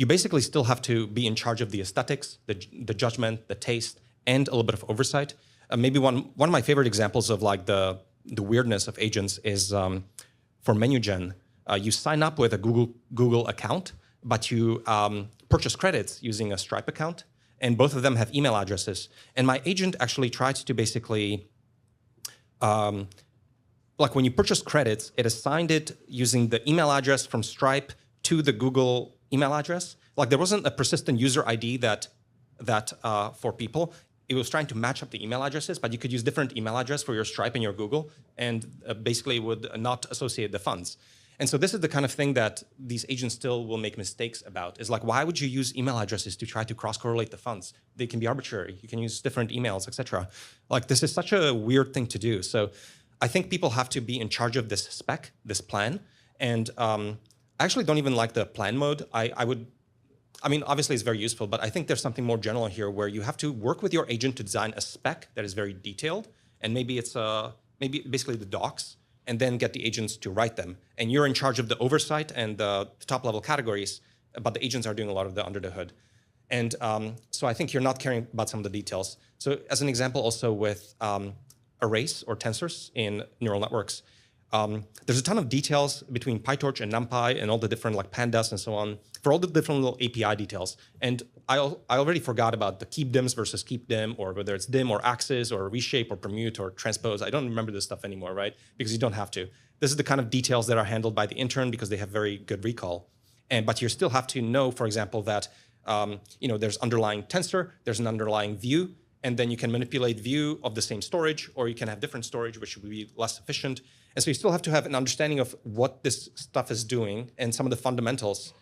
you basically still have to be in charge of the aesthetics, the judgment, the taste, and a little bit of oversight. Maybe one of my favorite examples of like the weirdness of agents is for menu gen. You sign up with a Google account, but you purchase credits using a Stripe account, and both of them have email addresses. And my agent actually tried to basically, like when you purchase credits, it assigned it using the email address from Stripe to the Google email address. Like there wasn't a persistent user ID that for people. It was trying to match up the email addresses, but you could use different email address for your Stripe and your Google, and basically would not associate the funds. And so this is the kind of thing that these agents still will make mistakes about. Is like, why would you use email addresses to try to cross-correlate the funds? They can be arbitrary. You can use different emails, etc. Like this is such a weird thing to do. So I think people have to be in charge of this spec, this plan. And I actually don't even like the plan mode. I mean, obviously it's very useful, but I think there's something more general here where you have to work with your agent to design a spec that is very detailed. And maybe it's maybe basically the docs, and then get the agents to write them. And you're in charge of the oversight and the top level categories, but the agents are doing a lot of the under the hood. And so I think you're not caring about some of the details. So as an example also with arrays or tensors in neural networks, there's a ton of details between PyTorch and NumPy and all the different like pandas and so on for all the different little API details. And I already forgot about the keep dims versus keep dim, or whether it's dim or axis or reshape or permute or transpose. I don't remember this stuff anymore, right? Because you don't have to. This is the kind of details that are handled by the intern because they have very good recall. But you still have to know, for example, that there's underlying tensor, there's an underlying view, and then you can manipulate view of the same storage, or you can have different storage, which would be less efficient. And so you still have to have an understanding of what this stuff is doing and some of the fundamentals